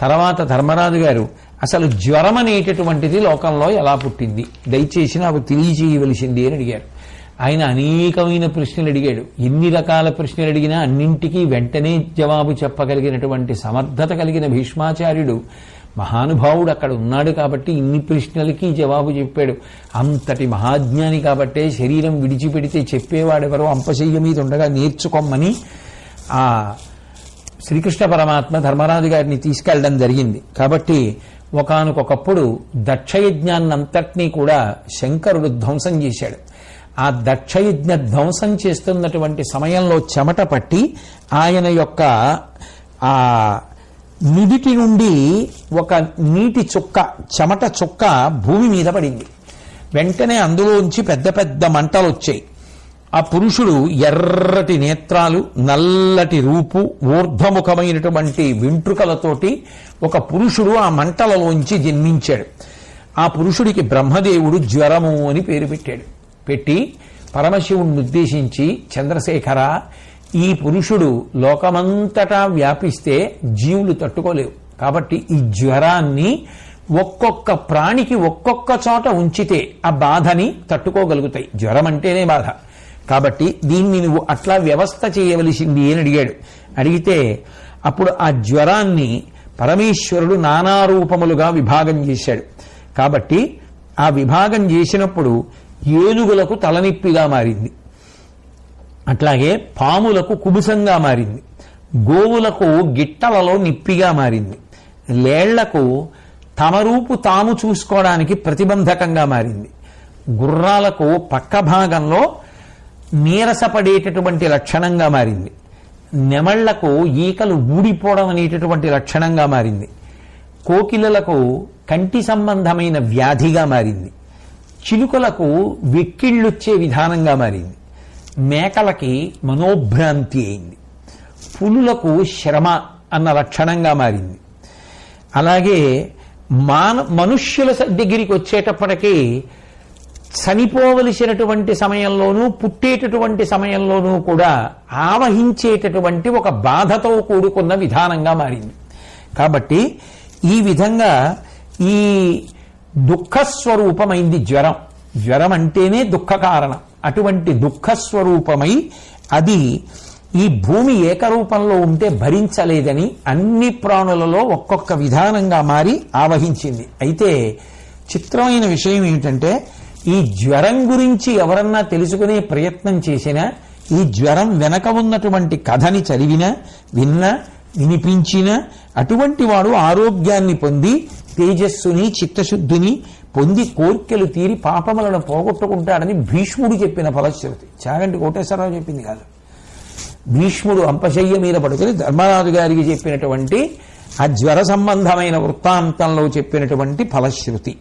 తర్వాత ధర్మరాజు గారు అసలు జ్వరం అనేటటువంటిది లోకంలో ఎలా పుట్టింది, దయచేసి నాకు తెలియచేయవలసింది అని అడిగారు. ఆయన అనేకమైన ప్రశ్నలు అడిగాడు. ఎన్ని రకాల ప్రశ్నలు అడిగినా అన్నింటికీ వెంటనే జవాబు చెప్పగలిగినటువంటి సమర్థత కలిగిన భీష్మాచార్యుడు మహానుభావుడు అక్కడ ఉన్నాడు కాబట్టి ఇన్ని ప్రశ్నలకి జవాబు చెప్పాడు. అంతటి మహాజ్ఞాని కాబట్టే శరీరం విడిచిపెడితే చెప్పేవాడెవరో అంపశయ్య మీద ఉండగా నేర్చుకోమని ఆ శ్రీకృష్ణ పరమాత్మ ధర్మరాజు గారిని తీసుకెళ్లడం జరిగింది. కాబట్టి ఒకానొకప్పుడు దక్షయజ్ఞాన్నంతటినీ కూడా శంకరుడు ధ్వంసం చేశాడు. ఆ దక్షయజ్ఞ ధ్వంసం చేస్తున్నటువంటి సమయంలో చెమట పట్టి ఆయన యొక్క ఆ నుదిటి నుండి ఒక నీటి చుక్క, చెమట చుక్క భూమి మీద పడింది. వెంటనే అందులోంచి పెద్ద పెద్ద మంటలు వచ్చాయి. ఆ పురుషుడు ఎర్రటి నేత్రాలు, నల్లటి రూపు, ఊర్ధ్వముఖమైనటువంటి వెంట్రుకలతోటి ఒక పురుషుడు ఆ మంటలలోంచి జన్మించాడు. ఆ పురుషుడికి బ్రహ్మదేవుడు జ్వరము అని పేరు పెట్టాడు. పెట్టి పరమశివుణ్ణి ఉద్దేశించి, చంద్రశేఖర, ఈ పురుషుడు లోకమంతటా వ్యాపిస్తే జీవులు తట్టుకోలేవు, కాబట్టి ఈ జ్వరాన్ని ఒక్కొక్క ప్రాణికి ఒక్కొక్క చోట ఉంచితే ఆ బాధని తట్టుకోగలుగుతాయి. జ్వరం అంటేనే బాధ, కాబట్టి దీన్ని నువ్వు అట్లా వ్యవస్థ చేయవలసింది అని అడిగాడు. అడిగితే అప్పుడు ఆ జ్వరాన్ని పరమేశ్వరుడు నానారూపములుగా విభాగం చేశాడు. కాబట్టి ఆ విభాగం చేసినప్పుడు ఏనుగులకు తలనొప్పిగా మారింది, అట్లాగే పాములకు కుబుసంగా మారింది, గోవులకు గిట్టలలో నిప్పిగా మారింది, లేళ్లకు తమ రూపు తాము చూసుకోవడానికి ప్రతిబంధకంగా మారింది, గుర్రాలకు పక్క భాగంలో నీరసపడేటటువంటి లక్షణంగా మారింది, నెమళ్లకు ఈకలు ఊడిపోవడం అనేటటువంటి లక్షణంగా మారింది, కోకిలలకు కంటి సంబంధమైన వ్యాధిగా మారింది, చిలుకలకు వెక్కిళ్ళొచ్చే విధానంగా మారింది, మేకలకి మనోభ్రాంతి అయింది, పులులకు శ్రమ అన్న లక్షణంగా మారింది. అలాగే మనుష్యుల దగ్గరికి వచ్చేటప్పటికీ చనిపోవలసినటువంటి సమయంలోనూ పుట్టేటటువంటి సమయంలోనూ కూడా ఆవహించేటటువంటి ఒక బాధతో కూడుకున్న విధానంగా మారింది. కాబట్టి ఈ విధంగా ఈ దుఃఖస్వరూపమైంది జ్వరం. జ్వరం అంటేనే దుఃఖ కారణం. అటువంటి దుఃఖస్వరూపమై అది ఈ భూమి ఏకరూపంలో ఉంటే భరించలేదని అన్ని ప్రాణులలో ఒక్కొక్క విధానంగా మారి ఆవహించింది. అయితే చిత్రమైన విషయం ఏమిటంటే, ఈ జ్వరం గురించి ఎవరన్నా తెలుసుకునే ప్రయత్నం చేసినా, ఈ జ్వరం వెనక ఉన్నటువంటి కథని చదివినా, విన్నా, వినిపించినా అటువంటి వాడు ఆరోగ్యాన్ని పొంది తేజస్సుని, చిత్తశుద్ధిని పొంది కోర్కెలు తీరి పాపములను పోగొట్టుకుంటాడని భీష్ముడు చెప్పిన ఫలశ్రుతి. చాగంటి కోటేశ్వరరావు చెప్పింది కాదు. భీష్ముడు అంపశయ్య మీద పడుకుని ధర్మరాజు గారికి చెప్పినటువంటి ఆ జ్వర సంబంధమైన వృత్తాంతంలో చెప్పినటువంటి ఫలశ్రుతి.